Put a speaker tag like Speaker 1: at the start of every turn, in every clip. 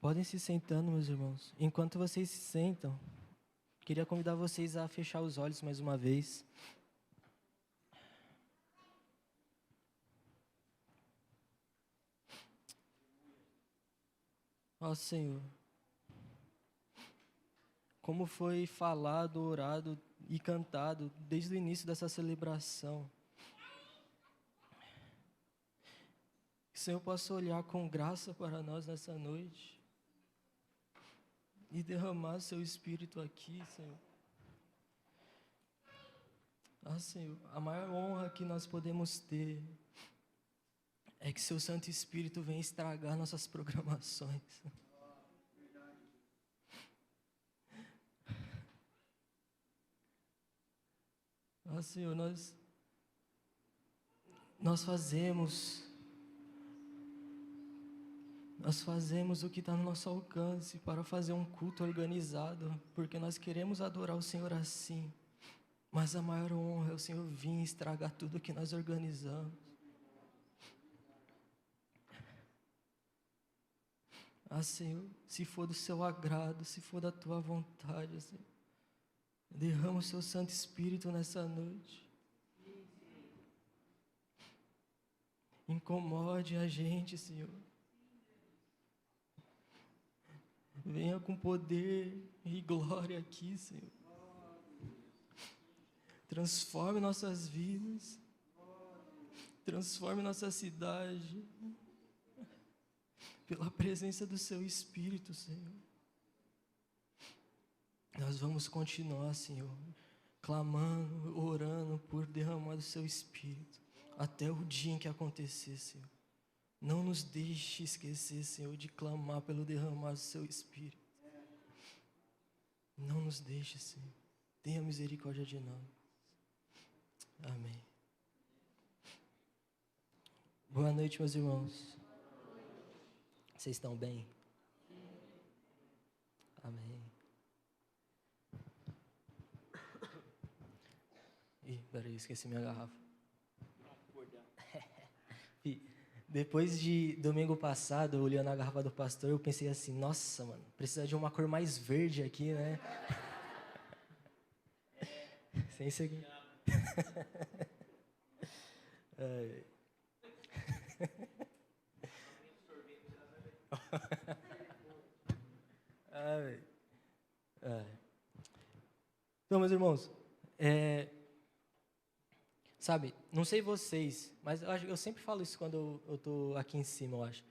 Speaker 1: Podem se sentando, meus irmãos. Enquanto vocês se sentam, queria convidar vocês a fechar os olhos mais uma vez. Ó Senhor, como foi falado, orado e cantado desde o início dessa celebração, que o Senhor possa olhar com graça para nós nessa noite e derramar seu Espírito aqui, Senhor. Ah, Senhor, a maior honra que nós podemos ter é que seu Santo Espírito venha estragar nossas programações. Ah, Senhor, nós fazemos o que está no nosso alcance para fazer um culto organizado, porque nós queremos adorar o Senhor assim. Mas a maior honra é o Senhor vir estragar tudo que nós organizamos. Ah, Senhor, se for do seu agrado, se for da tua vontade, Senhor, derrama o seu Santo Espírito nessa noite. Incomode a gente, Senhor. Venha com poder e glória aqui, Senhor. Transforme nossas vidas. Transforme nossa cidade. Pela presença do seu Espírito, Senhor. Nós vamos continuar, Senhor, clamando, orando por derramar do seu Espírito, até o dia em que acontecer, Senhor. Não nos deixe esquecer, Senhor, de clamar pelo derramar do seu Espírito. Não nos deixe, Senhor. Tenha misericórdia de nós. Amém. Boa noite, meus irmãos. Vocês estão bem? Amém. Ih, peraí, esqueci minha garrafa. Depois de domingo passado, olhando a garrafa do pastor, eu pensei assim, nossa, mano, precisa de uma cor mais verde aqui, né? Sem seguir. Então, meus irmãos, sabe, não sei vocês, mas eu sempre falo isso quando eu tô aqui em cima, eu acho.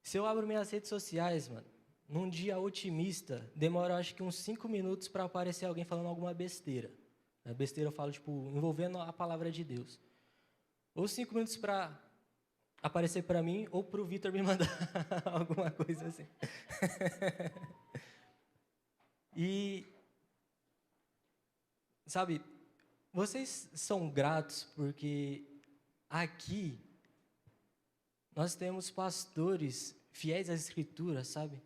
Speaker 1: Se eu abro minhas redes sociais, mano, num dia otimista, demora acho que uns 5 minutos para aparecer alguém falando alguma besteira. A besteira eu falo, tipo, envolvendo a palavra de Deus. Ou 5 minutos para aparecer para mim, ou para o Vitor me mandar alguma coisa assim. E, sabe, vocês são gratos porque aqui nós temos pastores fiéis às Escrituras, sabe?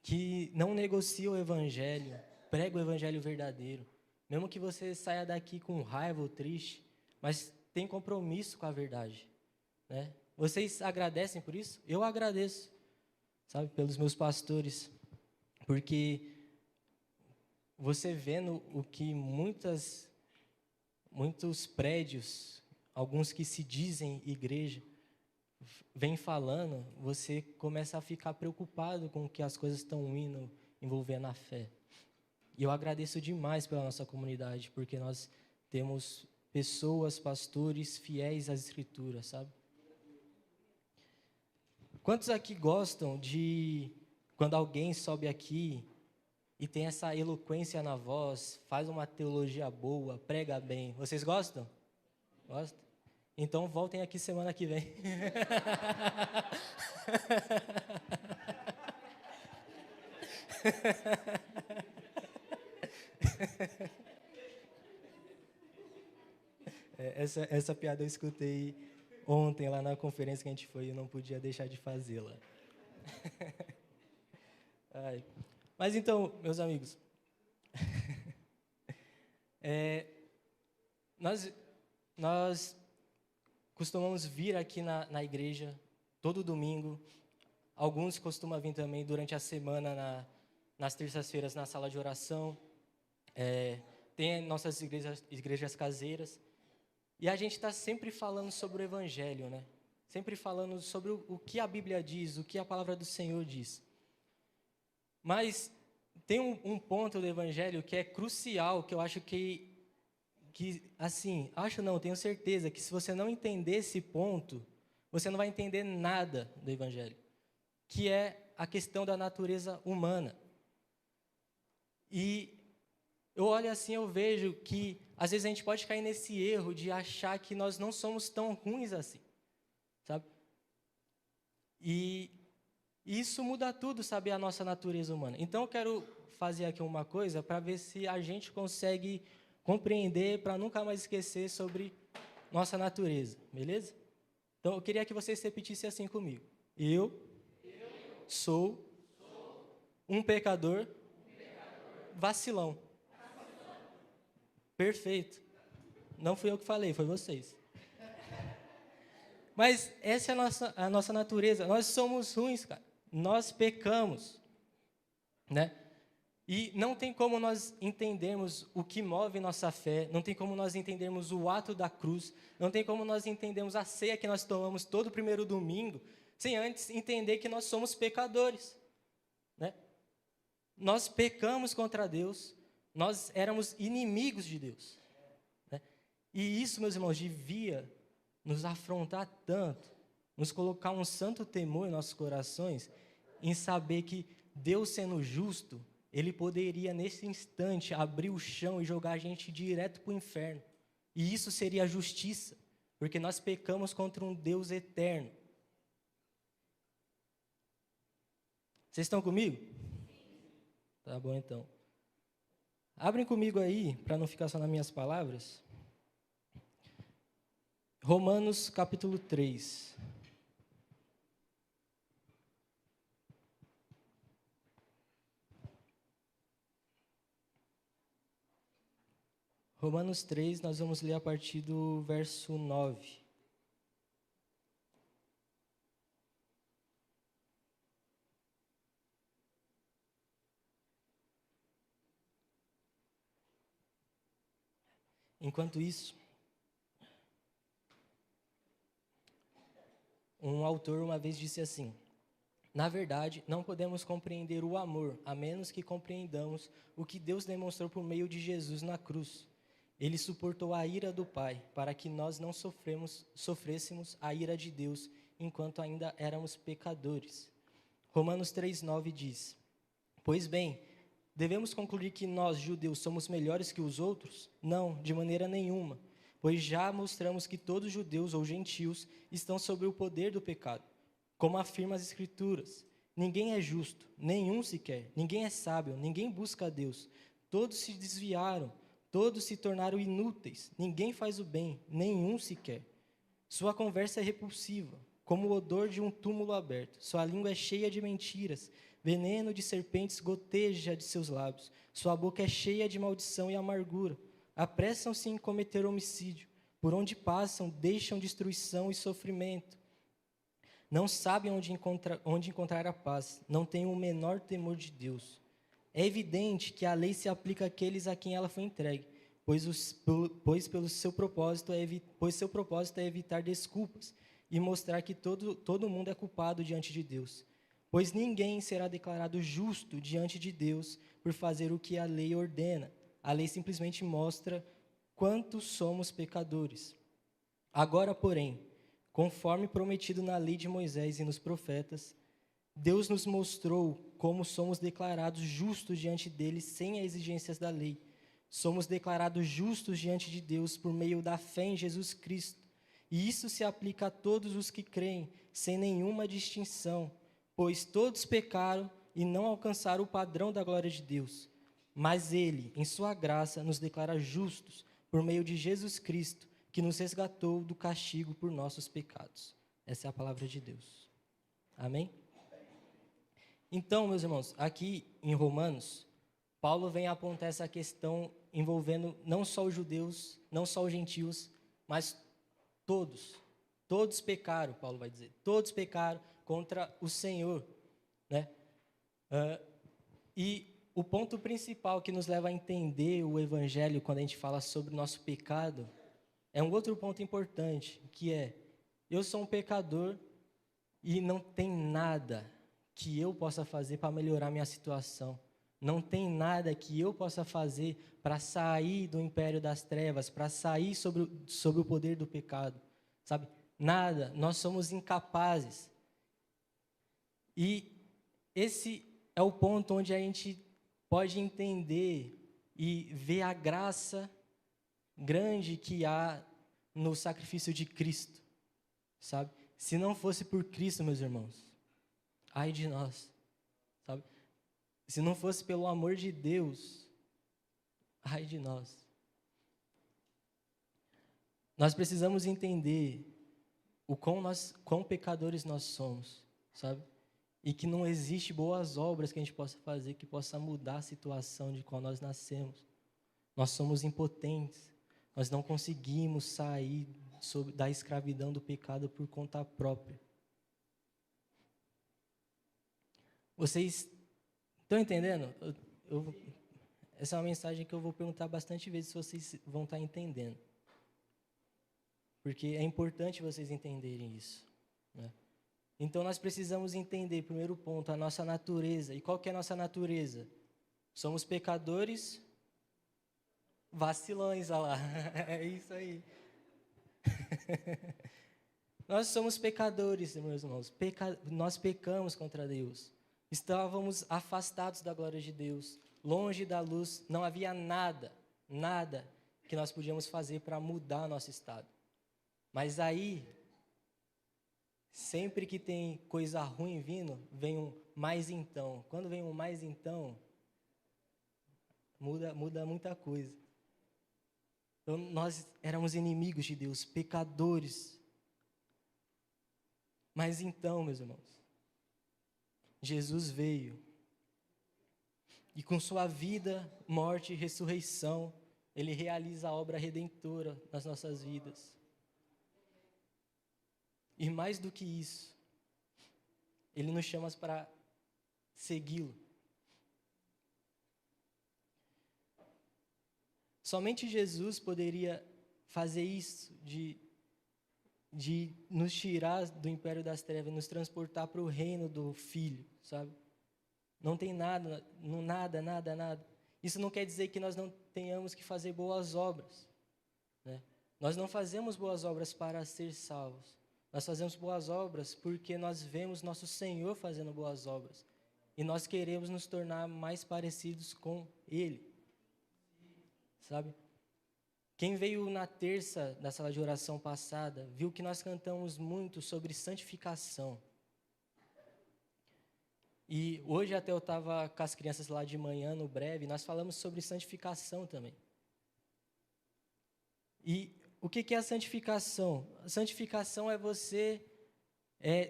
Speaker 1: Que não negociam o Evangelho, pregam o Evangelho verdadeiro. Mesmo que você saia daqui com raiva ou triste, mas tem compromisso com a verdade, né? Vocês agradecem por isso? Eu agradeço, sabe, pelos meus pastores, porque você vendo o que muitos prédios, alguns que se dizem igreja, vem falando, você começa a ficar preocupado com o que as coisas estão indo envolvendo a fé. E eu agradeço demais pela nossa comunidade, porque nós temos pessoas, pastores fiéis às Escrituras, sabe? Quantos aqui gostam de, quando alguém sobe aqui e tem essa eloquência na voz, faz uma teologia boa, prega bem? Vocês gostam? Gostam? Então voltem aqui semana que vem. Essa piada eu escutei ontem lá na conferência que a gente foi e eu não podia deixar de fazê-la. Mas então, meus amigos, nós costumamos vir aqui na igreja todo domingo, Alguns costumam vir também durante a semana, nas terças-feiras, na sala de oração. Tem nossas igrejas caseiras. E a gente está sempre falando sobre o Evangelho, né? Sempre falando sobre o que a Bíblia diz, o que a palavra do Senhor diz. Mas tem um ponto do Evangelho que é crucial, que eu acho tenho certeza que se você não entender esse ponto, você não vai entender nada do Evangelho, que é a questão da natureza humana. E eu olho assim, eu vejo que às vezes a gente pode cair nesse erro de achar que nós não somos tão ruins assim, sabe? E isso muda tudo, sabe, a nossa natureza humana. Então eu quero fazer aqui uma coisa para ver se a gente consegue compreender, para nunca mais esquecer sobre nossa natureza, beleza? Então eu queria que vocês repetissem assim comigo. Eu sou um pecador vacilão. Perfeito. Não fui eu que falei, foi vocês. Mas essa é a nossa natureza. Nós somos ruins, cara. Nós pecamos, né? E não tem como nós entendermos o que move nossa fé, não tem como nós entendermos o ato da cruz, não tem como nós entendermos a ceia que nós tomamos todo primeiro domingo, sem antes entender que nós somos pecadores, né? Nós pecamos contra Deus, nós éramos inimigos de Deus, né? E isso, meus irmãos, devia nos afrontar tanto, nos colocar um santo temor em nossos corações, em saber que Deus, sendo justo, Ele poderia, nesse instante, abrir o chão e jogar a gente direto para o inferno. E isso seria a justiça, porque nós pecamos contra um Deus eterno. Vocês estão comigo? Tá bom, então. Abrem comigo aí, para não ficar só nas minhas palavras. Romanos, capítulo 3. Romanos 3, nós vamos ler a partir do verso 9. Enquanto isso, um autor uma vez disse assim: na verdade, não podemos compreender o amor, a menos que compreendamos o que Deus demonstrou por meio de Jesus na cruz. Ele suportou a ira do Pai, para que nós não sofrêssemos a ira de Deus, enquanto ainda éramos pecadores. Romanos 3,9 diz: pois bem, devemos concluir que nós, judeus, somos melhores que os outros? Não, de maneira nenhuma, pois já mostramos que todos judeus ou gentios estão sob o poder do pecado. Como afirma as Escrituras, ninguém é justo, nenhum sequer, ninguém é sábio, ninguém busca a Deus. Todos se desviaram, todos se tornaram inúteis, ninguém faz o bem, nenhum sequer. Sua conversa é repulsiva, como o odor de um túmulo aberto. Sua língua é cheia de mentiras, veneno de serpentes goteja de seus lábios. Sua boca é cheia de maldição e amargura. Apressam-se em cometer homicídio. Por onde passam, deixam destruição e sofrimento. Não sabem onde encontrar a paz, não têm o menor temor de Deus. É evidente que a lei se aplica àqueles a quem ela foi entregue, pois seu propósito é evitar desculpas e mostrar que todo mundo é culpado diante de Deus. Pois ninguém será declarado justo diante de Deus por fazer o que a lei ordena. A lei simplesmente mostra quanto somos pecadores. Agora, porém, conforme prometido na lei de Moisés e nos profetas, Deus nos mostrou como somos declarados justos diante dele sem as exigências da lei. Somos declarados justos diante de Deus por meio da fé em Jesus Cristo. E isso se aplica a todos os que creem, sem nenhuma distinção, pois todos pecaram e não alcançaram o padrão da glória de Deus. Mas Ele, em sua graça, nos declara justos por meio de Jesus Cristo, que nos resgatou do castigo por nossos pecados. Essa é a palavra de Deus. Amém? Então, meus irmãos, aqui em Romanos, Paulo vem apontar essa questão envolvendo não só os judeus, não só os gentios, mas todos. Todos pecaram, Paulo vai dizer. Todos pecaram, contra o Senhor, né? E o ponto principal que nos leva a entender o Evangelho quando a gente fala sobre o nosso pecado é um outro ponto importante, que é: eu sou um pecador e não tem nada que eu possa fazer para melhorar minha situação. Não tem nada que eu possa fazer para sair do império das trevas, para sair sobre o poder do pecado, sabe? Nada, nós somos incapazes. E esse é o ponto onde a gente pode entender e ver a graça grande que há no sacrifício de Cristo, sabe? Se não fosse por Cristo, meus irmãos, ai de nós, sabe? Se não fosse pelo amor de Deus, ai de nós. Nós precisamos entender o quão pecadores nós somos, sabe? E que não existe boas obras que a gente possa fazer que possa mudar a situação de qual nós nascemos. Nós somos impotentes. Nós não conseguimos sair da escravidão do pecado por conta própria. Vocês estão entendendo? Essa é uma mensagem que eu vou perguntar bastante vezes se vocês vão estar entendendo. Porque é importante vocês entenderem isso, né? Então, nós precisamos entender, primeiro ponto, a nossa natureza. E qual que é a nossa natureza? Somos pecadores vacilões, olha lá. É isso aí. Nós somos pecadores, meus irmãos. Nós pecamos contra Deus. Estávamos afastados da glória de Deus, longe da luz. Não havia nada que nós podíamos fazer para mudar nosso estado. Mas aí, sempre que tem coisa ruim vindo, vem um mais então. Quando vem um mais então, muda muita coisa. Então, nós éramos inimigos de Deus, pecadores. Mas então, meus irmãos, Jesus veio. E com sua vida, morte e ressurreição, Ele realiza a obra redentora nas nossas vidas. E mais do que isso, Ele nos chama para segui-lo. Somente Jesus poderia fazer isso, de nos tirar do império das trevas, nos transportar para o reino do Filho, sabe? Não tem nada. Isso não quer dizer que nós não tenhamos que fazer boas obras, né? Nós não fazemos boas obras para ser salvos. Nós fazemos boas obras porque nós vemos nosso Senhor fazendo boas obras. E nós queremos nos tornar mais parecidos com Ele. Sabe? Quem veio na terça da sala de oração passada, viu que nós cantamos muito sobre santificação. E hoje até eu estava com as crianças lá de manhã, no breve, nós falamos sobre santificação também. E o que é a santificação? A santificação é você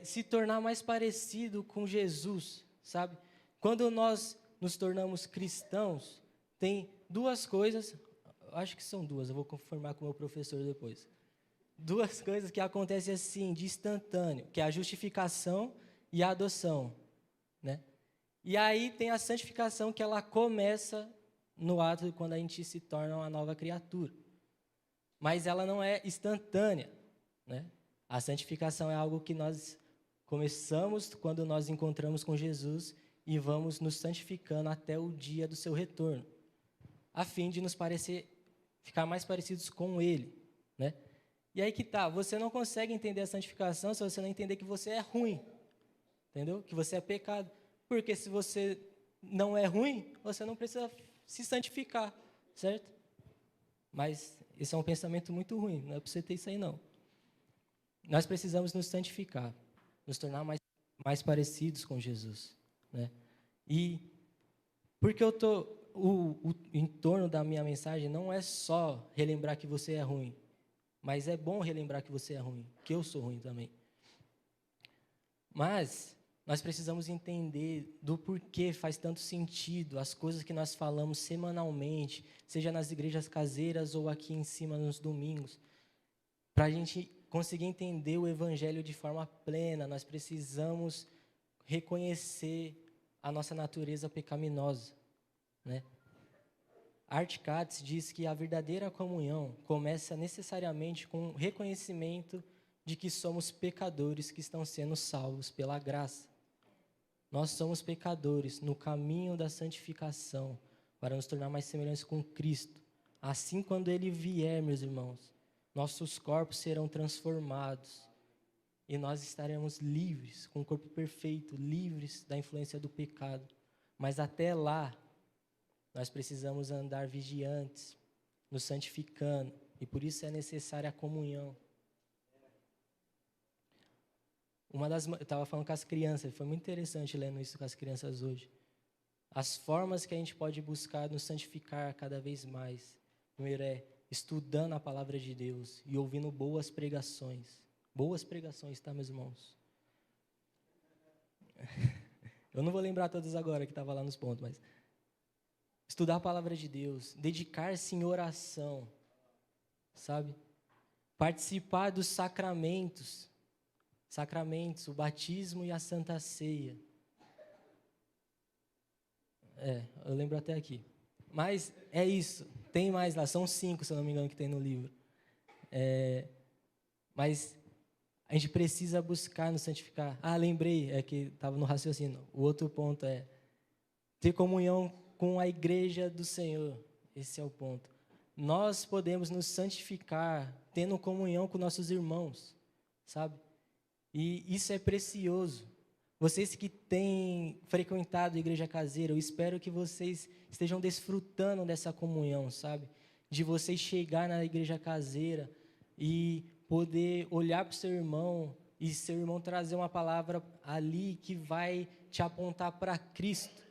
Speaker 1: se tornar mais parecido com Jesus, sabe? Quando nós nos tornamos cristãos, tem duas coisas, acho que são duas, eu vou confirmar com o meu professor depois. Duas coisas que acontecem assim, de instantâneo, que é a justificação e a adoção, né? E aí tem a santificação, que ela começa no ato de quando a gente se torna uma nova criatura. Mas ela não é instantânea, né? A santificação é algo que nós começamos quando nós encontramos com Jesus e vamos nos santificando até o dia do seu retorno, a fim de nos ficar mais parecidos com Ele, né? E aí que tá, você não consegue entender a santificação se você não entender que você é ruim, entendeu? Que você é pecado. Porque se você não é ruim, você não precisa se santificar, certo? Mas esse é um pensamento muito ruim, não é para você ter isso aí, não. Nós precisamos nos santificar, nos tornar mais parecidos com Jesus, né? E porque o entorno da minha mensagem não é só relembrar que você é ruim, mas é bom relembrar que você é ruim, que eu sou ruim também. Mas nós precisamos entender do porquê faz tanto sentido as coisas que nós falamos semanalmente, seja nas igrejas caseiras ou aqui em cima nos domingos, para a gente conseguir entender o Evangelho de forma plena, nós precisamos reconhecer a nossa natureza pecaminosa, né? Art Katz diz que a verdadeira comunhão começa necessariamente com o reconhecimento de que somos pecadores que estão sendo salvos pela graça. Nós somos pecadores no caminho da santificação para nos tornar mais semelhantes com Cristo. Assim, quando Ele vier, meus irmãos, nossos corpos serão transformados e nós estaremos livres, com o corpo perfeito, livres da influência do pecado. Mas até lá, nós precisamos andar vigiantes, nos santificando, e por isso é necessária a comunhão. Eu estava falando com as crianças, foi muito interessante lendo isso com as crianças hoje. As formas que a gente pode buscar nos santificar cada vez mais. Primeiro é estudando a palavra de Deus e ouvindo boas pregações. Boas pregações, tá, meus irmãos? Eu não vou lembrar todas agora que estava lá nos pontos, mas estudar a palavra de Deus, dedicar-se em oração, sabe? Participar dos sacramentos, o batismo e a Santa Ceia. Eu lembro até aqui. Mas é isso, tem mais lá, são 5, se eu não me engano, que tem no livro. Mas a gente precisa buscar nos santificar. Lembrei, é que estava no raciocínio. O outro ponto é ter comunhão com a igreja do Senhor. Esse é o ponto. Nós podemos nos santificar tendo comunhão com nossos irmãos, sabe? E isso é precioso. Vocês que têm frequentado a igreja caseira, eu espero que vocês estejam desfrutando dessa comunhão, sabe? De vocês chegar na igreja caseira e poder olhar para o seu irmão e seu irmão trazer uma palavra ali que vai te apontar para Cristo.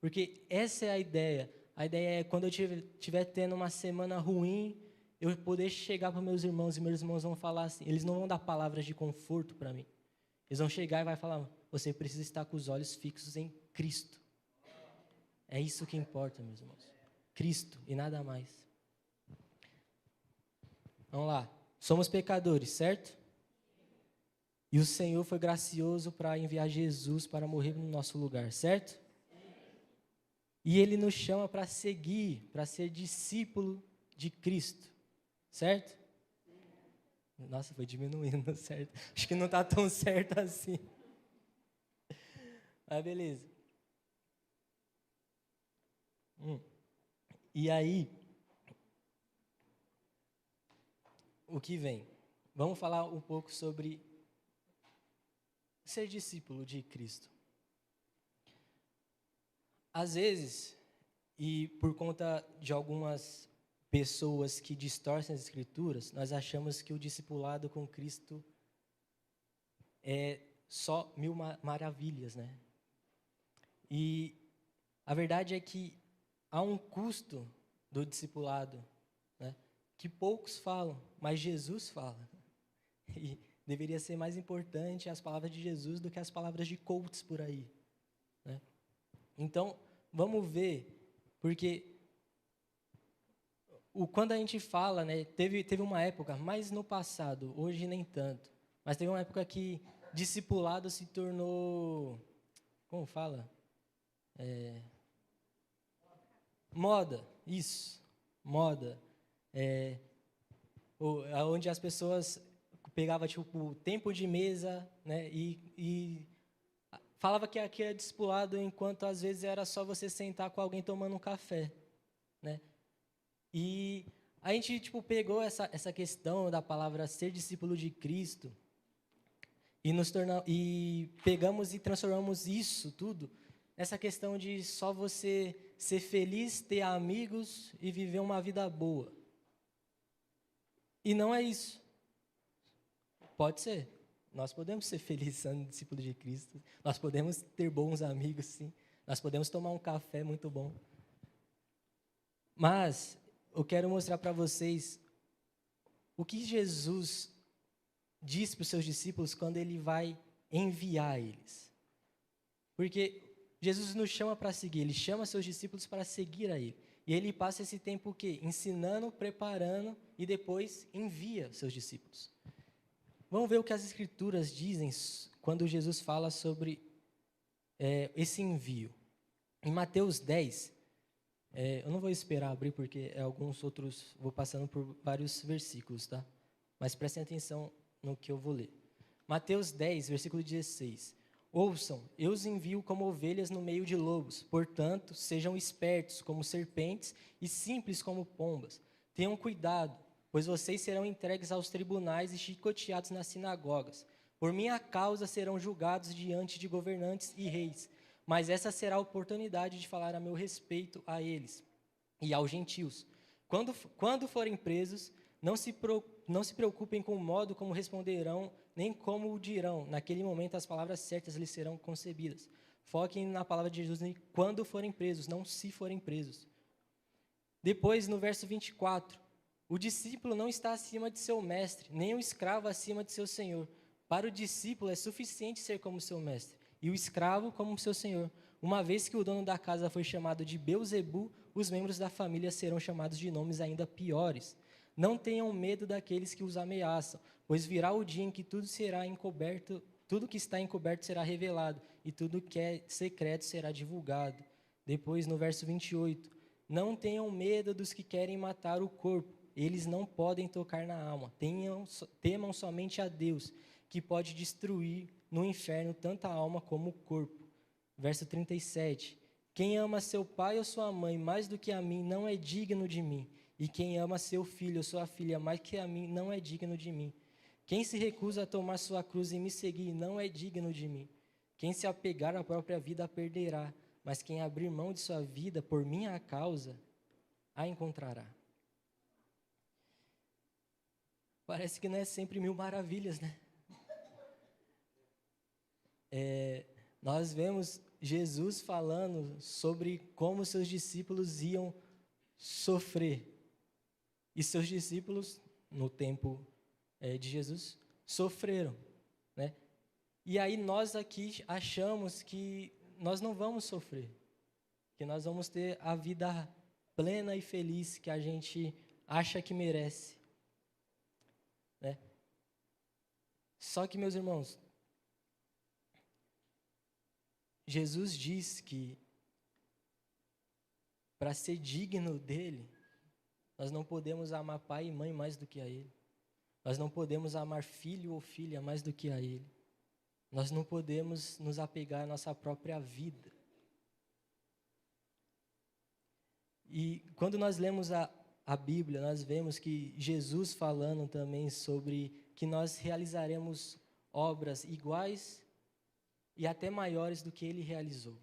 Speaker 1: Porque essa é a ideia. A ideia é, quando eu estiver tendo uma semana ruim, eu poder chegar para meus irmãos e meus irmãos vão falar assim, eles não vão dar palavras de conforto para mim. Eles vão chegar e vai falar, você precisa estar com os olhos fixos em Cristo. É isso que importa, meus irmãos. Cristo e nada mais. Vamos lá. Somos pecadores, certo? E o Senhor foi gracioso para enviar Jesus para morrer no nosso lugar, certo? E Ele nos chama para seguir, para ser discípulo de Cristo. Certo? Nossa, foi diminuindo, certo? Acho que não está tão certo assim. Mas beleza. E aí, o que vem? Vamos falar um pouco sobre ser discípulo de Cristo. Às vezes, e por conta de algumas pessoas que distorcem as Escrituras, nós achamos que o discipulado com Cristo é só mil maravilhas, né? E a verdade é que há um custo do discipulado, né? Que poucos falam, mas Jesus fala. E deveria ser mais importante as palavras de Jesus do que as palavras de coaches por aí, né? Então, vamos ver, porque quando a gente fala, né, teve uma época, mas no passado, hoje nem tanto, mas teve uma época que discipulado se tornou, como fala? Moda, isso, moda. Onde as pessoas pegavam, tipo, tempo de mesa, né, e falava que aqui é discipulado, enquanto às vezes era só você sentar com alguém tomando um café, né? E a gente, tipo, pegou essa questão da palavra ser discípulo de Cristo e pegamos e transformamos isso tudo nessa questão de só você ser feliz, ter amigos e viver uma vida boa. E não é isso. Pode ser. Nós podemos ser felizes sendo discípulos de Cristo. Nós podemos ter bons amigos, sim. Nós podemos tomar um café muito bom. Mas eu quero mostrar para vocês o que Jesus diz para os seus discípulos quando Ele vai enviar eles. Porque Jesus nos chama para seguir, Ele chama seus discípulos para seguir a Ele. E Ele passa esse tempo o quê? Ensinando, preparando e depois envia seus discípulos. vamos ver o que as Escrituras dizem quando Jesus fala sobre esse envio. Em Mateus 10, eu não vou esperar abrir, porque alguns outros, vou passando por vários versículos, tá? Mas prestem atenção no que eu vou ler. Mateus 10, versículo 16. Ouçam, eu os envio como ovelhas no meio de lobos. Portanto, sejam espertos como serpentes e simples como pombas. Tenham cuidado, pois vocês serão entregues aos tribunais e chicoteados nas sinagogas. Por minha causa serão julgados diante de governantes e reis. Mas essa será a oportunidade de falar a meu respeito a eles e aos gentios. Quando forem presos, não se preocupem com o modo como responderão, nem como o dirão. Naquele momento, as palavras certas lhes serão concebidas. Foquem na palavra de Jesus quando forem presos, não se forem presos. Depois, no verso 24, o discípulo não está acima de seu mestre, nem o escravo acima de seu senhor. Para o discípulo é suficiente ser como seu mestre, e o escravo como seu senhor. Uma vez que o dono da casa foi chamado de Beelzebu, os membros da família serão chamados de nomes ainda piores. Não tenham medo daqueles que os ameaçam, pois virá o dia em que tudo que está encoberto será revelado, e tudo que é secreto será divulgado. Depois, no verso 28, não tenham medo dos que querem matar o corpo, eles não podem tocar na alma. Temam somente a Deus, que pode destruir no inferno tanto a alma como o corpo. Verso 37, quem ama seu pai ou sua mãe mais do que a mim não é digno de mim. E quem ama seu filho ou sua filha mais que a mim, não é digno de mim. Quem se recusa a tomar sua cruz e me seguir, não é digno de mim. Quem se apegar à própria vida a perderá, mas quem abrir mão de sua vida por minha causa, a encontrará. Parece que não é sempre mil maravilhas, né? Nós vemos Jesus falando sobre como seus discípulos iam sofrer. E seus discípulos, no tempo de Jesus, sofreram, né? E aí nós aqui achamos que nós não vamos sofrer, que nós vamos ter a vida plena e feliz que a gente acha que merece, né? Só que, meus irmãos, Jesus diz que para ser digno dele, nós não podemos amar pai e mãe mais do que a ele. Nós não podemos amar filho ou filha mais do que a ele. Nós não podemos nos apegar à nossa própria vida. E quando nós lemos a Bíblia, nós vemos que Jesus falando também sobre que nós realizaremos obras iguais e até maiores do que ele realizou.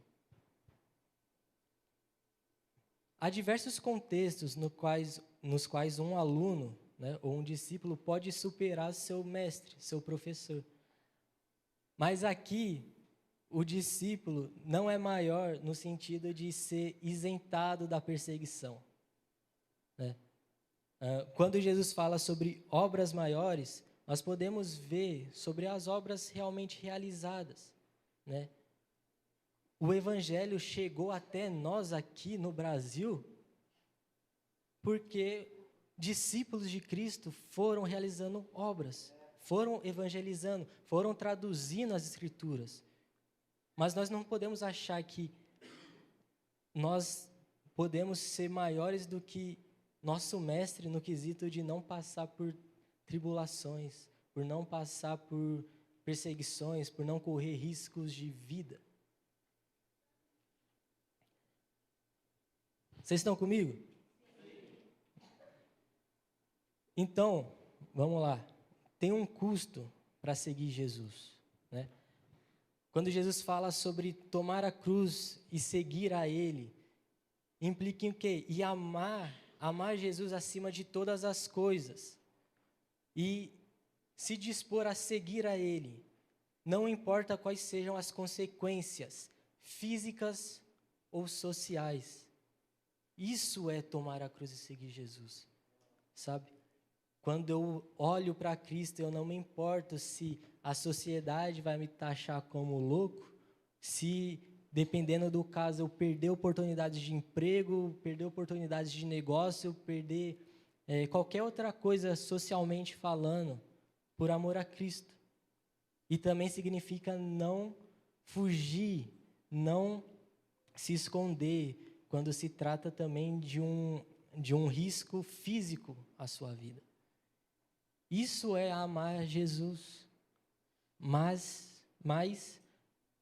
Speaker 1: Há diversos contextos nos quais um aluno, né, ou um discípulo pode superar seu mestre, seu professor. Mas aqui, o discípulo não é maior no sentido de ser isentado da perseguição, né? Quando Jesus fala sobre obras maiores, nós podemos ver sobre as obras realmente realizadas, né? O evangelho chegou até nós aqui no Brasil porque discípulos de Cristo foram realizando obras, foram evangelizando, foram traduzindo as Escrituras. Mas nós não podemos achar que nós podemos ser maiores do que nosso mestre no quesito de não passar por tribulações, por não passar por perseguições, por não correr riscos de vida. Vocês estão comigo? Então, vamos lá. Tem um custo para seguir Jesus, né? Quando Jesus fala sobre tomar a cruz e seguir a Ele, implica em o quê? E amar Jesus acima de todas as coisas. E se dispor a seguir a Ele, não importa quais sejam as consequências físicas ou sociais. Isso é tomar a cruz e seguir Jesus, sabe? Quando eu olho para Cristo, eu não me importo se a sociedade vai me taxar como louco, se, dependendo do caso, eu perder oportunidades de emprego, perder oportunidades de negócio, perder qualquer outra coisa socialmente falando. por amor a Cristo. E também significa não fugir, não se esconder, quando se trata também de um risco físico à sua vida. Isso é amar Jesus, mas mais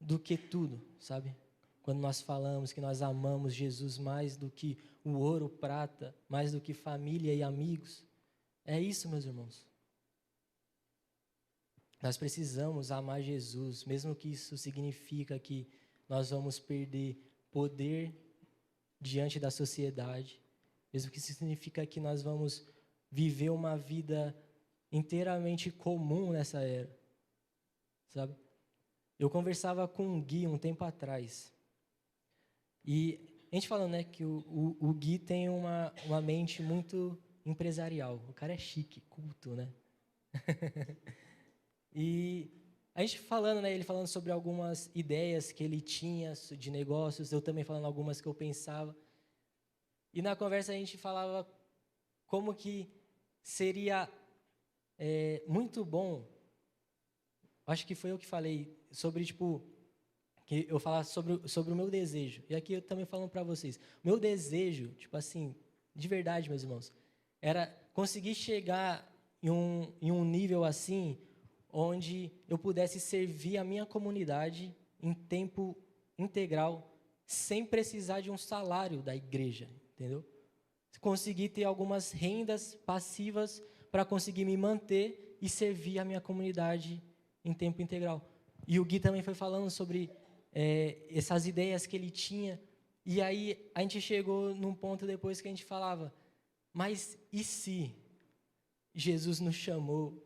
Speaker 1: do que tudo, sabe? Quando nós falamos que nós amamos Jesus mais do que o ouro, prata, mais do que família e amigos, é isso, meus irmãos. Nós precisamos amar Jesus, mesmo que isso significa que nós vamos perder poder diante da sociedade, mesmo que isso significa que nós vamos viver uma vida inteiramente comum nessa era, sabe? Eu conversava com um Gui um tempo atrás, e a gente falando, né, que o Gui tem uma mente muito empresarial, o cara é chique, culto, né? E a gente falando, né, ele falando sobre algumas ideias que ele tinha de negócios, eu também falando algumas que eu pensava. E na conversa a gente falava como que seria muito bom, acho que foi eu que falei, sobre, tipo, que eu falar sobre o meu desejo. E aqui eu também falando para vocês. Meu desejo, tipo assim, de verdade, meus irmãos, era conseguir chegar em um nível assim, onde eu pudesse servir a minha comunidade em tempo integral, sem precisar de um salário da igreja, entendeu? Conseguir ter algumas rendas passivas para conseguir me manter e servir a minha comunidade em tempo integral. E o Gui também foi falando sobre essas ideias que ele tinha, e aí a gente chegou num ponto depois que a gente falava, mas e se Jesus nos chamou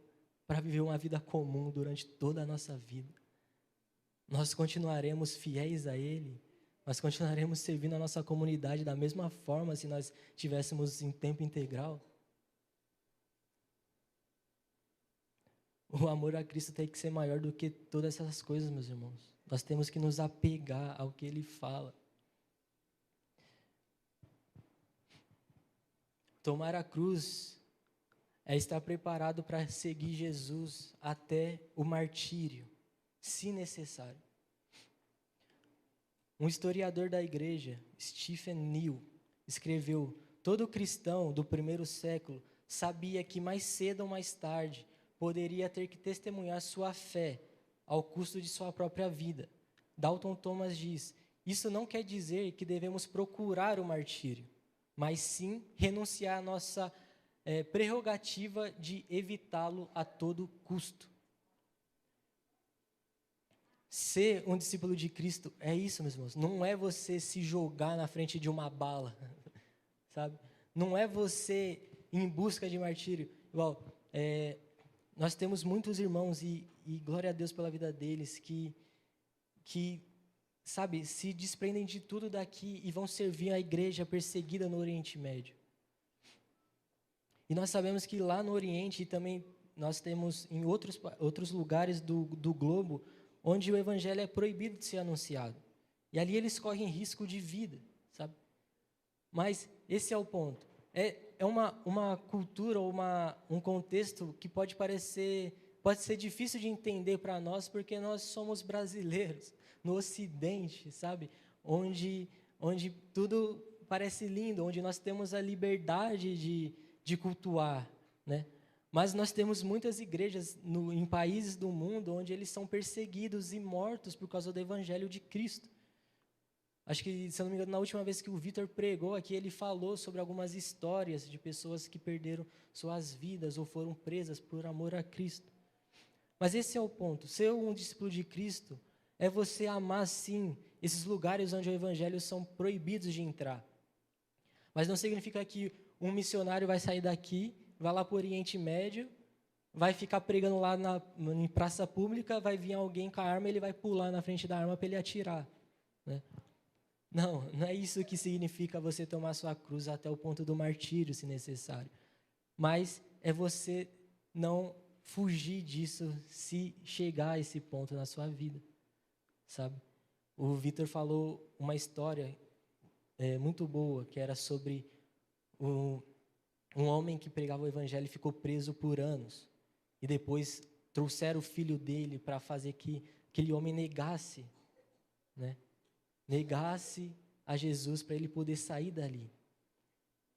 Speaker 1: para viver uma vida comum durante toda a nossa vida? Nós continuaremos fiéis a Ele? Nós continuaremos servindo a nossa comunidade da mesma forma se nós estivéssemos em tempo integral? O amor a Cristo tem que ser maior do que todas essas coisas, meus irmãos. Nós temos que nos apegar ao que Ele fala. Tomar a cruz é estar preparado para seguir Jesus até o martírio, se necessário. Um historiador da igreja, Stephen Neill, escreveu: todo cristão do primeiro século sabia que mais cedo ou mais tarde poderia ter que testemunhar sua fé ao custo de sua própria vida. Dalton Thomas diz: isso não quer dizer que devemos procurar o martírio, mas sim renunciar à nossa prerrogativa de evitá-lo a todo custo. Ser um discípulo de Cristo é isso, meus irmãos. Não é você se jogar na frente de uma bala, sabe? Não é você ir em busca de martírio. Igual, nós temos muitos irmãos, e glória a Deus pela vida deles, que, sabe, se desprendem de tudo daqui e vão servir a igreja perseguida no Oriente Médio. E nós sabemos que lá no Oriente também nós temos em outros lugares do globo onde o evangelho é proibido de ser anunciado. E ali eles correm risco de vida, sabe? Mas esse é o ponto. É uma cultura ou um contexto que pode ser difícil de entender para nós, porque nós somos brasileiros, no Ocidente, sabe? Onde tudo parece lindo, onde nós temos a liberdade de cultuar, né? Mas nós temos muitas igrejas em países do mundo onde eles são perseguidos e mortos por causa do evangelho de Cristo. Acho que, se eu não me engano, na última vez que o Vitor pregou aqui, ele falou sobre algumas histórias de pessoas que perderam suas vidas ou foram presas por amor a Cristo. Mas esse é o ponto. Ser um discípulo de Cristo é você amar, sim, esses lugares onde o evangelho são proibidos de entrar. Mas não significa que um missionário vai sair daqui, vai lá para o Oriente Médio, vai ficar pregando lá em praça pública, vai vir alguém com a arma, ele vai pular na frente da arma para ele atirar, né? Não é isso que significa você tomar sua cruz até o ponto do martírio, se necessário. Mas é você não fugir disso se chegar a esse ponto na sua vida, sabe? O Vitor falou uma história muito boa, que era sobre um homem que pregava o evangelho e ficou preso por anos. e depois trouxeram o filho dele para fazer que aquele homem negasse, né? Negasse a Jesus para ele poder sair dali.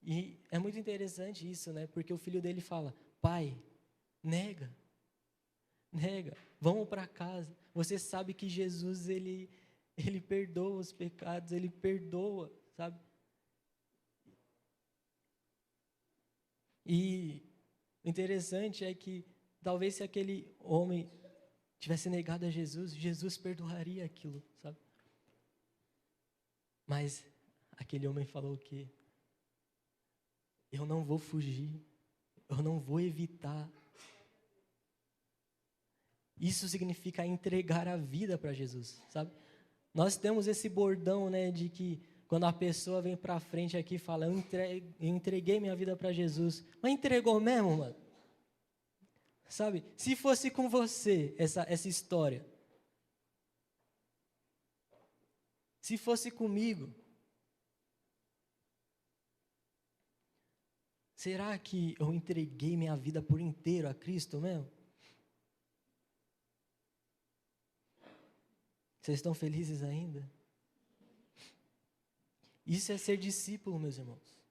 Speaker 1: E é muito interessante isso, né? Porque o filho dele fala: pai, nega, vamos para casa. Você sabe que Jesus, ele perdoa os pecados, ele perdoa, sabe? E o interessante é que talvez se aquele homem tivesse negado a Jesus, Jesus perdoaria aquilo, sabe? Mas aquele homem falou o quê? Eu não vou fugir, eu não vou evitar. Isso significa entregar a vida para Jesus, sabe? Nós temos esse bordão, né, de que quando a pessoa vem para frente aqui e fala, eu entreguei minha vida para Jesus. Mas entregou mesmo, mano? Sabe? Se fosse com você essa história, se fosse comigo, será que eu entreguei minha vida por inteiro a Cristo mesmo? Vocês estão felizes ainda? Isso é ser discípulo, meus irmãos.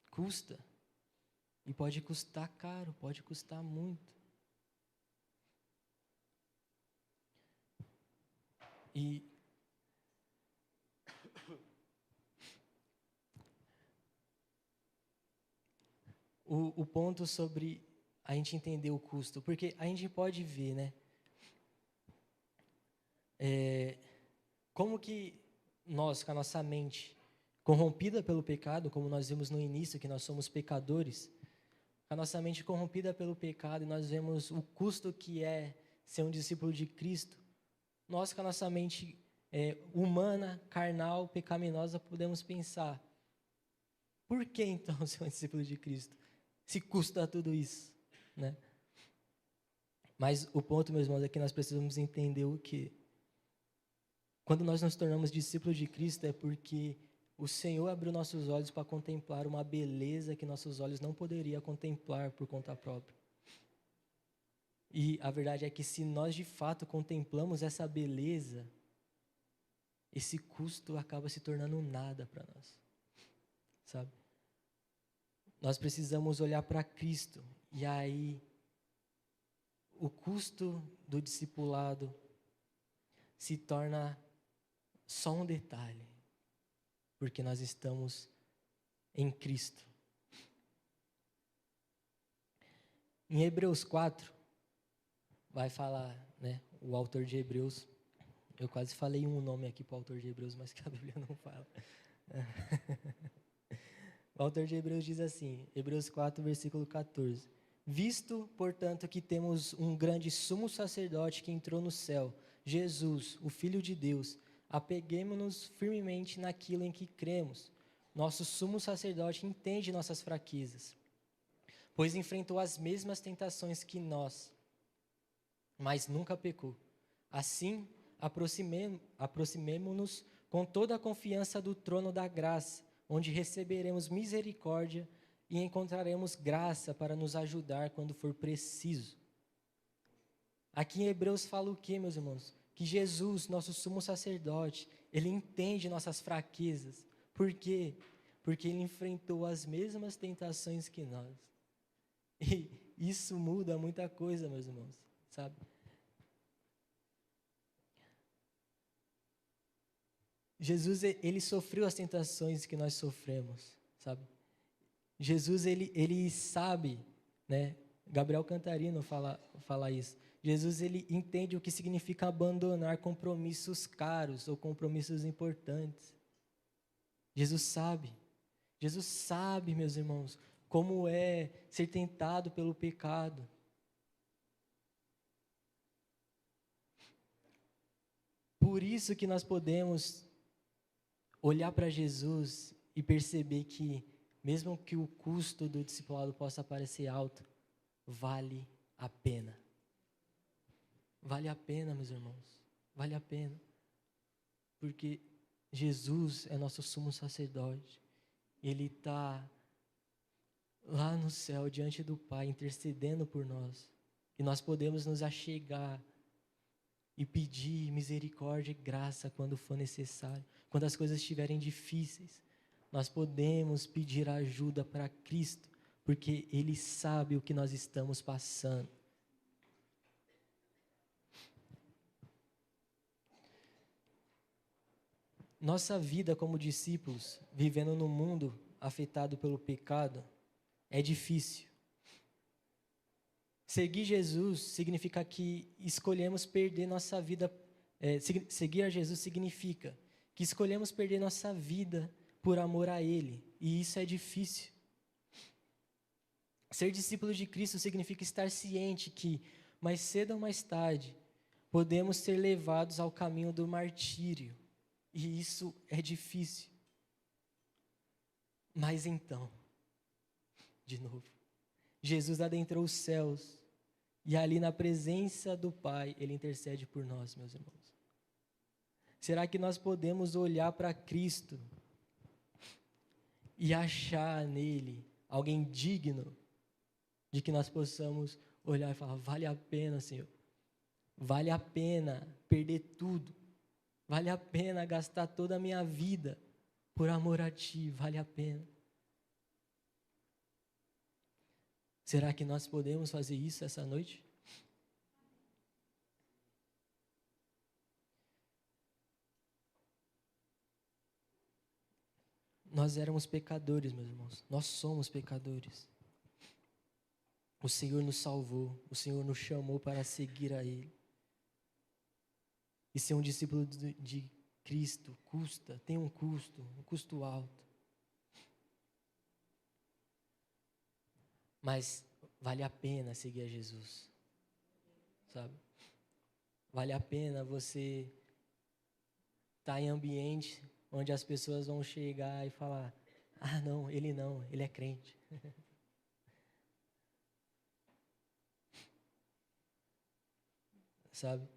Speaker 1: Custa. E pode custar caro, pode custar muito. E o ponto sobre a gente entender o custo, porque a gente pode ver, né? Como que nós, com a nossa mente corrompida pelo pecado, como nós vimos no início, que nós somos pecadores, a nossa mente corrompida pelo pecado, e nós vemos o custo que é ser um discípulo de Cristo, nós com a nossa mente humana, carnal, pecaminosa, podemos pensar, por que então ser um discípulo de Cristo? Se custa tudo isso, né? Mas o ponto, meus irmãos, é que nós precisamos entender o quê? Quando nós nos tornamos discípulos de Cristo é porque o Senhor abriu nossos olhos para contemplar uma beleza que nossos olhos não poderiam contemplar por conta própria. E a verdade é que se nós de fato contemplamos essa beleza, esse custo acaba se tornando nada para nós, sabe? Nós precisamos olhar para Cristo, e aí o custo do discipulado se torna só um detalhe, porque nós estamos em Cristo. Em Hebreus 4, vai falar, né, o autor de Hebreus, eu quase falei um nome aqui para o autor de Hebreus, mas que a Bíblia não fala. O autor de Hebreus diz assim, Hebreus 4, versículo 14. Visto, portanto, que temos um grande sumo sacerdote que entrou no céu, Jesus, o Filho de Deus, apeguemo-nos firmemente naquilo em que cremos. Nosso sumo sacerdote entende nossas fraquezas, pois enfrentou as mesmas tentações que nós, mas nunca pecou. Assim, aproximemo-nos com toda a confiança do trono da graça, onde receberemos misericórdia e encontraremos graça para nos ajudar quando for preciso. Aqui em Hebreus fala o quê, meus irmãos? Que Jesus, nosso sumo sacerdote, ele entende nossas fraquezas. Por quê? Porque ele enfrentou as mesmas tentações que nós. E isso muda muita coisa, meus irmãos, sabe? Jesus, ele sofreu as tentações que nós sofremos, sabe? Jesus, ele sabe, né? Gabriel Cantarino fala isso. Jesus, ele entende o que significa abandonar compromissos caros ou compromissos importantes. Jesus sabe, meus irmãos, como é ser tentado pelo pecado. Por isso que nós podemos olhar para Jesus e perceber que, mesmo que o custo do discipulado possa parecer alto, vale a pena. Vale a pena, meus irmãos. Vale a pena. Porque Jesus é nosso sumo sacerdote. Ele está lá no céu, diante do Pai, intercedendo por nós. E nós podemos nos achegar e pedir misericórdia e graça quando for necessário. Quando as coisas estiverem difíceis, nós podemos pedir ajuda para Cristo, porque Ele sabe o que nós estamos passando. Nossa vida como discípulos, vivendo num mundo afetado pelo pecado, é difícil. Seguir Jesus significa que escolhemos perder nossa vida. Seguir a Jesus significa que escolhemos perder nossa vida por amor a Ele. E isso é difícil. Ser discípulo de Cristo significa estar ciente que, mais cedo ou mais tarde, podemos ser levados ao caminho do martírio. E isso é difícil. Mas então, de novo, Jesus adentrou os céus e ali na presença do Pai, Ele intercede por nós, meus irmãos. Será que nós podemos olhar para Cristo e achar nele alguém digno de que nós possamos olhar e falar, vale a pena, Senhor, vale a pena perder tudo, vale a pena gastar toda a minha vida por amor a Ti, vale a pena. Será que nós podemos fazer isso essa noite? Nós éramos pecadores, meus irmãos. Nós somos pecadores. O Senhor nos salvou. O Senhor nos chamou para seguir a Ele. E ser um discípulo de Cristo tem um custo alto. Mas vale a pena seguir a Jesus. Sabe? Vale a pena você estar em ambiente onde as pessoas vão chegar e falar, não, ele é crente. Sabe?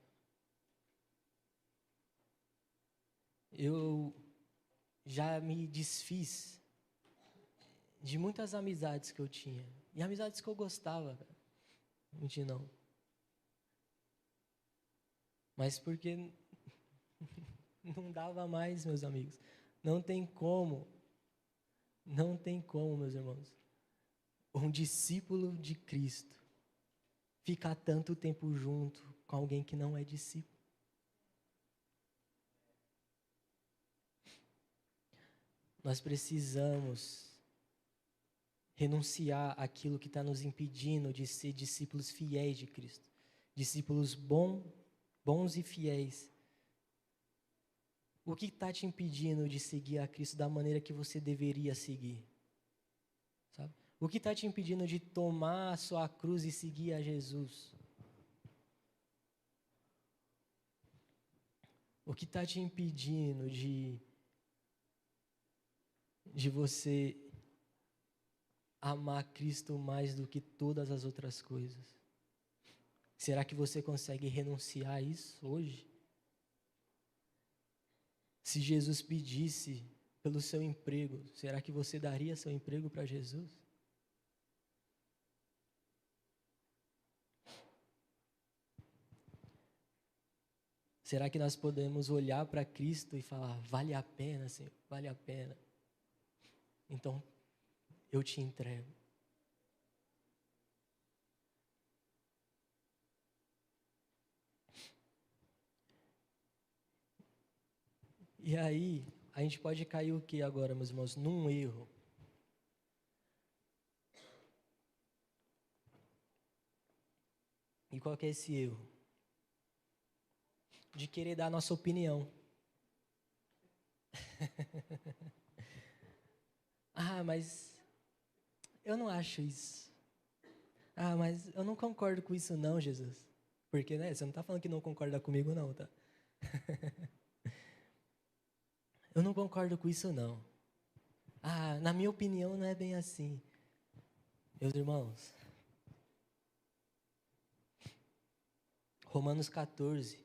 Speaker 1: Eu já me desfiz de muitas amizades que eu tinha. E amizades que eu gostava, cara. Não mentir não. Mas porque não dava mais, meus amigos. Não tem como, meus irmãos, um discípulo de Cristo ficar tanto tempo junto com alguém que não é discípulo. Nós precisamos renunciar àquilo que está nos impedindo de ser discípulos fiéis de Cristo. Discípulos bons e fiéis. O que está te impedindo de seguir a Cristo da maneira que você deveria seguir? Sabe? O que está te impedindo de tomar a sua cruz e seguir a Jesus? O que está te impedindo de você amar Cristo mais do que todas as outras coisas? Será que você consegue renunciar a isso hoje? Se Jesus pedisse pelo seu emprego, será que você daria seu emprego para Jesus? Será que nós podemos olhar para Cristo e falar, vale a pena, Senhor, vale a pena? Então, eu te entrego. E aí, a gente pode cair o que agora, meus irmãos? Num erro. E qual que é esse erro? De querer dar a nossa opinião. Mas eu não acho isso. Mas eu não concordo com isso não, Jesus. Porque, né, você não está falando que não concorda comigo não, tá? Eu não concordo com isso não. Na minha opinião não é bem assim. Meus irmãos, Romanos 14,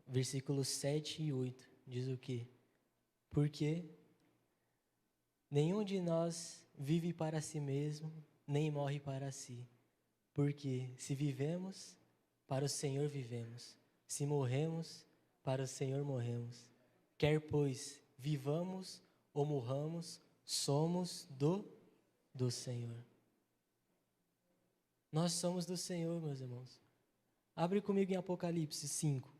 Speaker 1: versículos 7 e 8, diz o quê? Porque Nenhum de nós vive para si mesmo, nem morre para si. Porque se vivemos, para o Senhor vivemos. Se morremos, para o Senhor morremos. Quer, pois, vivamos ou morramos, somos do Senhor. Nós somos do Senhor, meus irmãos. Abre comigo em Apocalipse 5.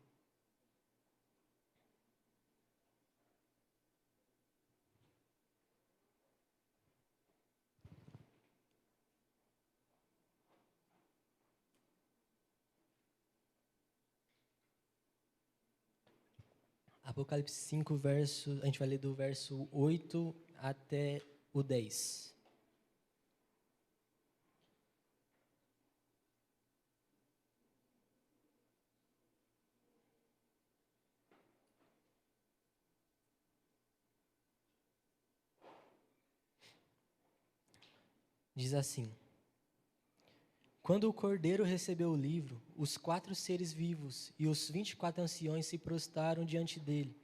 Speaker 1: Apocalipse 5, a gente vai ler do verso 8 até o 10. Diz assim: Quando o Cordeiro recebeu o livro, os 4 seres vivos e os 24 anciões se prostraram diante dele.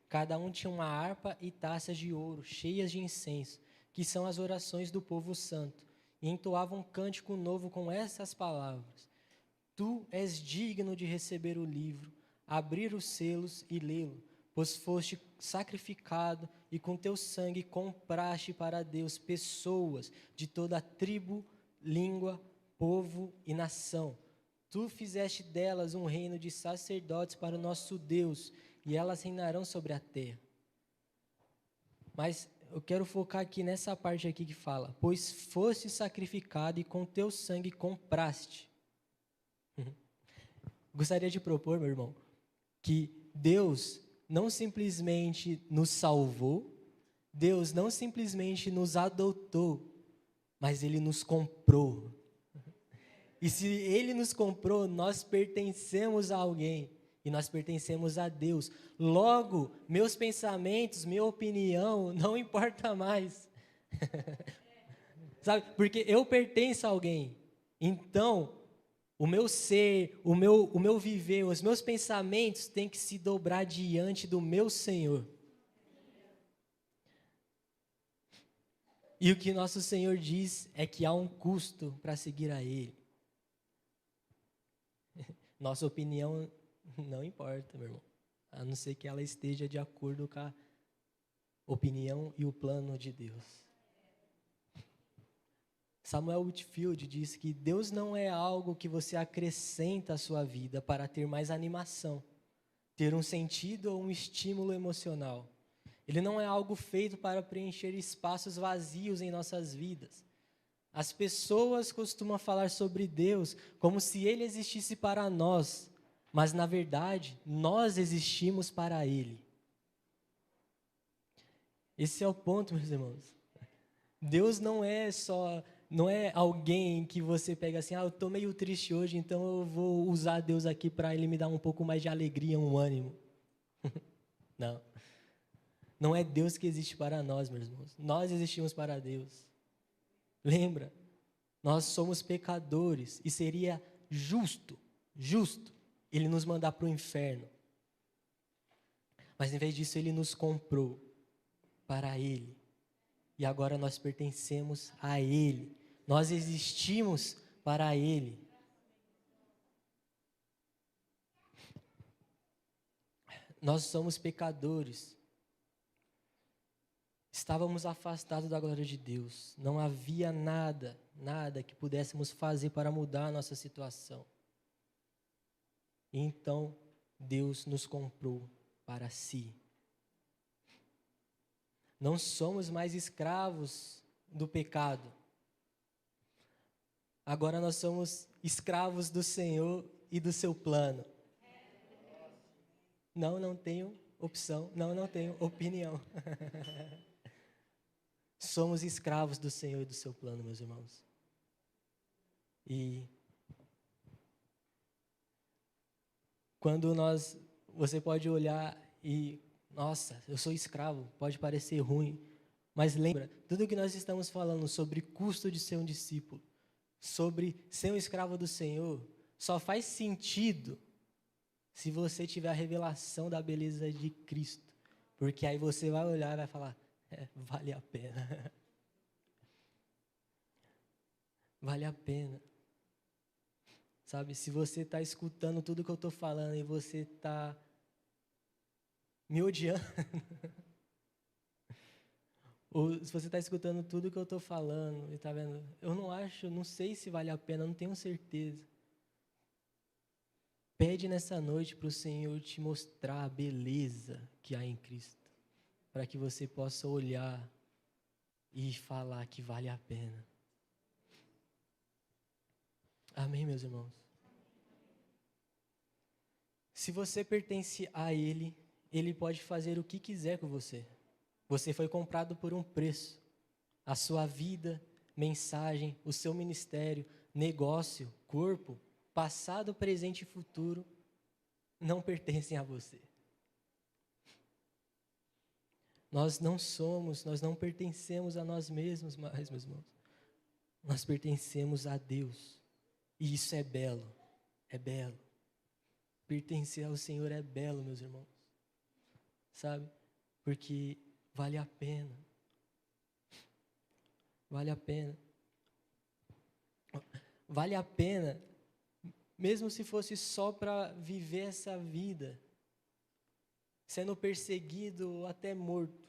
Speaker 1: Cada um tinha uma harpa e taças de ouro, cheias de incenso, que são as orações do povo santo, e entoavam um cântico novo com essas palavras: Tu és digno de receber o livro, abrir os selos e lê-lo, pois foste sacrificado e com teu sangue compraste para Deus pessoas de toda a tribo, língua, povo e nação. Tu fizeste delas um reino de sacerdotes para o nosso Deus, e elas reinarão sobre a terra. Mas eu quero focar aqui nessa parte aqui que fala: pois foste sacrificado e com teu sangue compraste. Gostaria de propor, meu irmão, que Deus não simplesmente nos salvou, Deus não simplesmente nos adotou, mas Ele nos comprou. E se Ele nos comprou, nós pertencemos a alguém, e nós pertencemos a Deus. Logo, meus pensamentos, minha opinião, não importa mais. Sabe? Porque eu pertenço a alguém. Então, o meu ser, o meu viver, os meus pensamentos têm que se dobrar diante do meu Senhor. E o que nosso Senhor diz é que há um custo para seguir a Ele. Nossa opinião não importa, meu irmão. A não ser que ela esteja de acordo com a opinião e o plano de Deus. Samuel Whitfield diz que Deus não é algo que você acrescenta à sua vida para ter mais animação, ter um sentido ou um estímulo emocional. Ele não é algo feito para preencher espaços vazios em nossas vidas. As pessoas costumam falar sobre Deus como se Ele existisse para nós, mas na verdade, nós existimos para Ele. Esse é o ponto, meus irmãos. Deus não é alguém que você pega assim: eu estou meio triste hoje, então eu vou usar Deus aqui para Ele me dar um pouco mais de alegria, um ânimo. Não. Não é Deus que existe para nós, meus irmãos. Nós existimos para Deus. Lembra? Nós somos pecadores e seria justo Ele nos mandar para o inferno. Mas em vez disso, Ele nos comprou para Ele. E agora nós pertencemos a Ele. Nós existimos para Ele. Nós somos pecadores. Estávamos afastados da glória de Deus. Não havia nada que pudéssemos fazer para mudar a nossa situação. E então, Deus nos comprou para si. Não somos mais escravos do pecado. Agora nós somos escravos do Senhor e do seu plano. Não tenho opção, não tenho opinião. Somos escravos do Senhor e do seu plano, meus irmãos. E quando você pode olhar e, nossa, eu sou escravo, pode parecer ruim, mas lembra, tudo que nós estamos falando sobre custo de ser um discípulo, sobre ser um escravo do Senhor, só faz sentido se você tiver a revelação da beleza de Cristo. Porque aí você vai olhar e vai falar: Vale a pena. Vale a pena. Sabe, se você está escutando tudo que eu estou falando e você está me odiando, ou se você está escutando tudo que eu estou falando e está vendo, eu não acho, não sei se vale a pena, não tenho certeza. Pede nessa noite para o Senhor te mostrar a beleza que há em Cristo, para que você possa olhar e falar que vale a pena. Amém, meus irmãos? Se você pertence a Ele, Ele pode fazer o que quiser com você. Você foi comprado por um preço. A sua vida, mensagem, o seu ministério, negócio, corpo, passado, presente e futuro, não pertencem a você. Nós não pertencemos a nós mesmos mais, meus irmãos. Nós pertencemos a Deus. E isso é belo, é belo. Pertencer ao Senhor é belo, meus irmãos. Sabe? Porque vale a pena. Vale a pena. Vale a pena, mesmo se fosse só para viver essa vida, sendo perseguido até morto.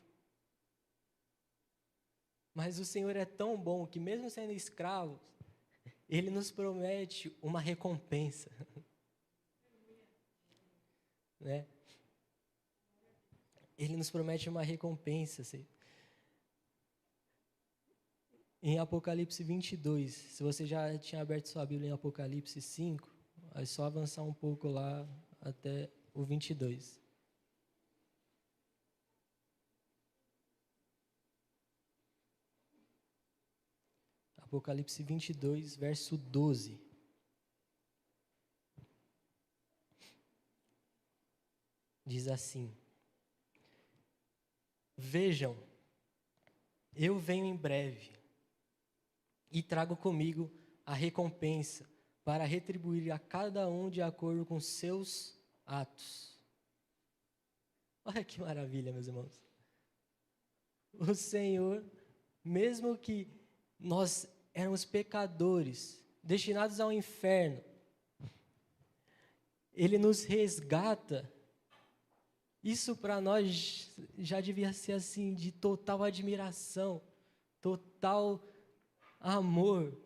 Speaker 1: Mas o Senhor é tão bom que, mesmo sendo escravos, Ele nos promete uma recompensa. Né? Ele nos promete uma recompensa. Assim. Em Apocalipse 22, se você já tinha aberto sua Bíblia em Apocalipse 5, é só avançar um pouco lá até o 22. Apocalipse 22, verso 12. Diz assim: Vejam, eu venho em breve e trago comigo a recompensa para retribuir a cada um de acordo com seus atos. Olha que maravilha, meus irmãos. O Senhor, mesmo que nós éramos pecadores, destinados ao inferno, Ele nos resgata. Isso para nós já devia ser assim, de total admiração, total amor.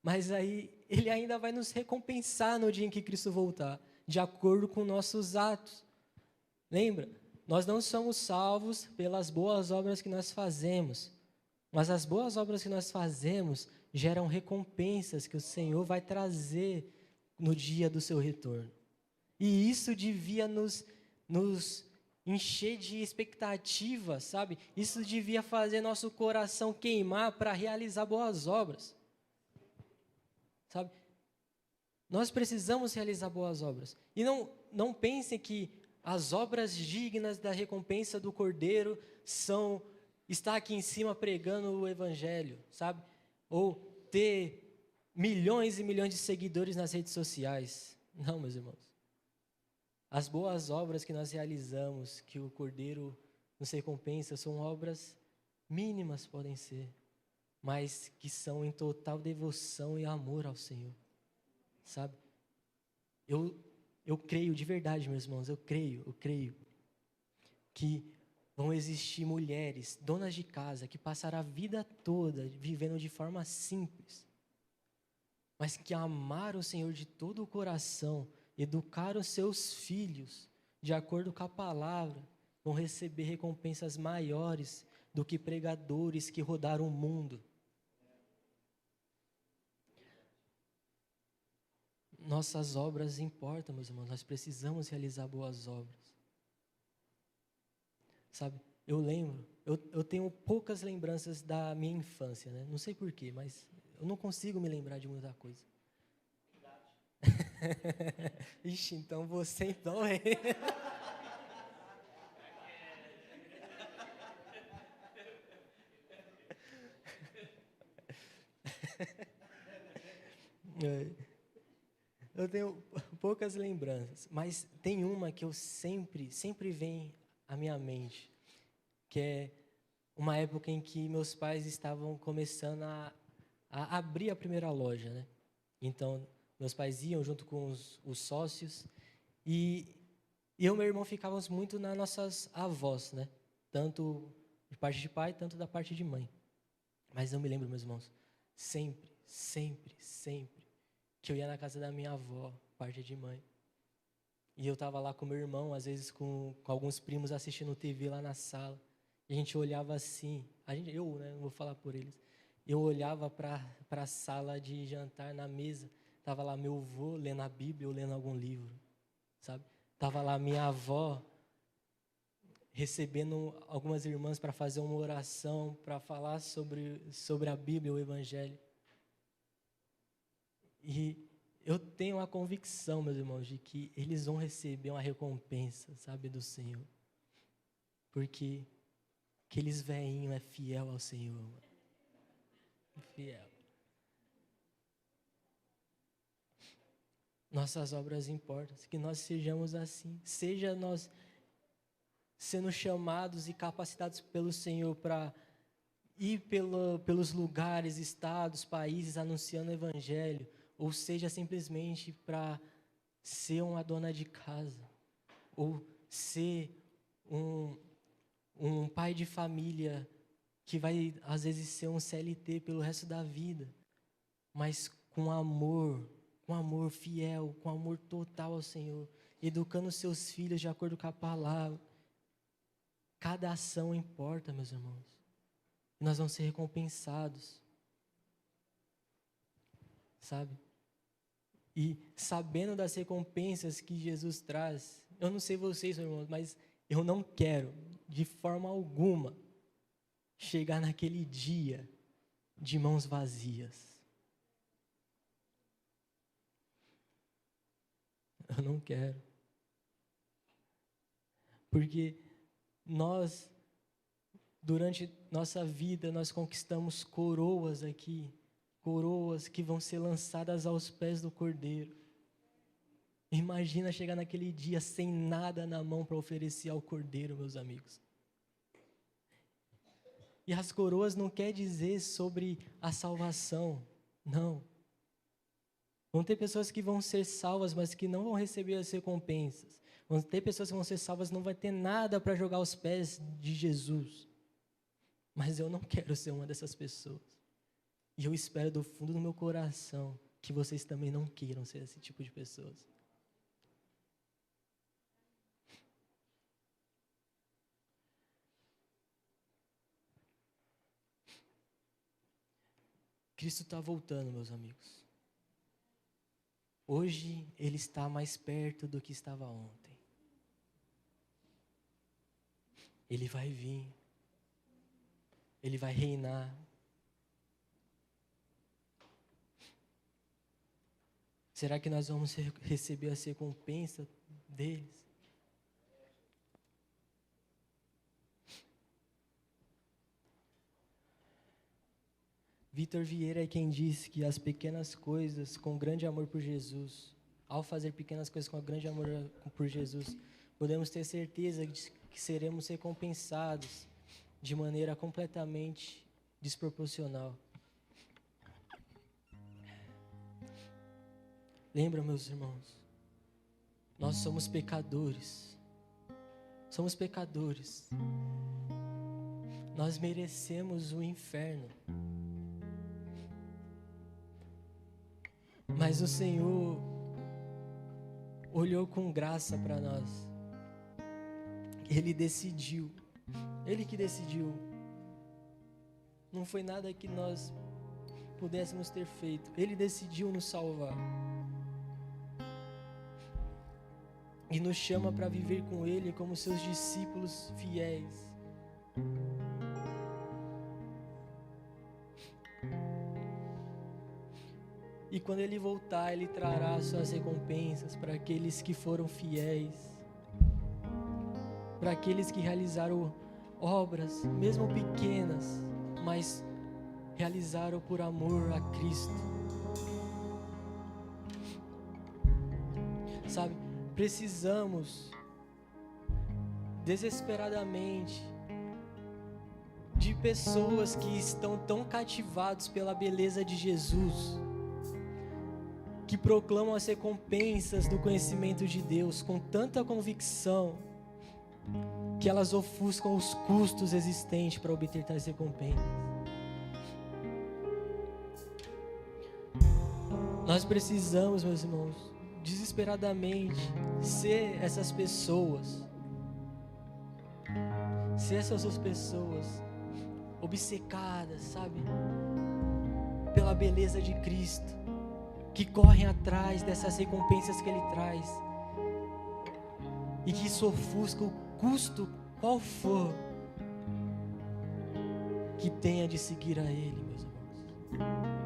Speaker 1: Mas aí Ele ainda vai nos recompensar no dia em que Cristo voltar, de acordo com nossos atos. Lembra? Nós não somos salvos pelas boas obras que nós fazemos, mas as boas obras que nós fazemos geram recompensas que o Senhor vai trazer no dia do seu retorno. E isso devia nos encher de expectativa, sabe? Isso devia fazer nosso coração queimar para realizar boas obras. Sabe? Nós precisamos realizar boas obras. E não pensem que as obras dignas da recompensa do Cordeiro são estar aqui em cima pregando o Evangelho, sabe? Ou ter milhões e milhões de seguidores nas redes sociais. Não, meus irmãos. As boas obras que nós realizamos, que o Cordeiro nos recompensa, são obras mínimas, podem ser, mas que são em total devoção e amor ao Senhor, sabe? Eu creio de verdade, meus irmãos, eu creio que vão existir mulheres, donas de casa, que passaram a vida toda vivendo de forma simples, mas que amaram o Senhor de todo o coração, educaram seus filhos de acordo com a palavra, vão receber recompensas maiores do que pregadores que rodaram o mundo. Nossas obras importam, meus irmãos, nós precisamos realizar boas obras. Sabe, eu lembro, eu tenho poucas lembranças da minha infância, né? Não sei porquê, mas eu não consigo me lembrar de muita coisa. Ixi, então você então é... Eu tenho poucas lembranças, mas tem uma que eu sempre vem à minha mente, que é uma época em que meus pais estavam começando a abrir a primeira loja, né? Então, meus pais iam junto com os sócios e eu e meu irmão ficávamos muito nas nossas avós, né? Tanto de parte de pai, tanto da parte de mãe. Mas eu me lembro, meus irmãos, sempre, sempre, sempre, que eu ia na casa da minha avó, parte de mãe. E eu estava lá com meu irmão, às vezes com alguns primos assistindo TV lá na sala. E a gente olhava assim, eu, né, não vou falar por eles. Eu olhava para a sala de jantar na mesa, estava lá meu avô lendo a Bíblia ou lendo algum livro, sabe? Estava lá minha avó recebendo algumas irmãs para fazer uma oração, para falar sobre a Bíblia, o Evangelho. E eu tenho a convicção, meus irmãos, de que eles vão receber uma recompensa, sabe, do Senhor. Porque aqueles velhinhos é fiel ao Senhor, mano. Fiel. Nossas obras importam, que nós sejamos assim. Seja nós sendo chamados e capacitados pelo Senhor para ir pelos lugares, estados, países, anunciando o Evangelho, ou seja, simplesmente para ser uma dona de casa, ou ser um pai de família que vai, às vezes, ser um CLT pelo resto da vida, mas com amor fiel, com amor total ao Senhor, educando seus filhos de acordo com a palavra. Cada ação importa, meus irmãos. Nós vamos ser recompensados, sabe? E sabendo das recompensas que Jesus traz, eu não sei vocês, meus irmãos, mas eu não quero, de forma alguma, chegar naquele dia de mãos vazias. Eu não quero. Porque nós, durante nossa vida, nós conquistamos coroas aqui, coroas que vão ser lançadas aos pés do Cordeiro. Imagina chegar naquele dia sem nada na mão para oferecer ao Cordeiro, meus amigos. E as coroas não quer dizer sobre a salvação, não. Vão ter pessoas que vão ser salvas, mas que não vão receber as recompensas. Vão ter pessoas que vão ser salvas, não vai ter nada para jogar aos pés de Jesus. Mas eu não quero ser uma dessas pessoas. E eu espero do fundo do meu coração que vocês também não queiram ser esse tipo de pessoas. Cristo está voltando, meus amigos. Hoje Ele está mais perto do que estava ontem. Ele vai vir. Ele vai reinar. Será que nós vamos receber a recompensa deles? Vitor Vieira é quem diz que as pequenas coisas com grande amor por Jesus, ao fazer pequenas coisas com grande amor por Jesus, podemos ter certeza de que seremos recompensados de maneira completamente desproporcional. Lembra, meus irmãos, nós somos pecadores. Somos pecadores. Nós merecemos o inferno. Mas o Senhor olhou com graça para nós. Ele decidiu. Ele que decidiu. Não foi nada que nós pudéssemos ter feito. Ele decidiu nos salvar. E nos chama para viver com Ele como seus discípulos fiéis. E quando Ele voltar, Ele trará suas recompensas para aqueles que foram fiéis, para aqueles que realizaram obras, mesmo pequenas, mas realizaram por amor a Cristo. Sabe, precisamos desesperadamente de pessoas que estão tão cativados pela beleza de Jesus, que proclamam as recompensas do conhecimento de Deus com tanta convicção, que elas ofuscam os custos existentes para obter tais recompensas. Nós precisamos, meus irmãos, desesperadamente ser essas pessoas obcecadas, sabe, pela beleza de Cristo, que correm atrás dessas recompensas que Ele traz, e que isso ofusca o custo qual for que tenha de seguir a Ele, meus irmãos.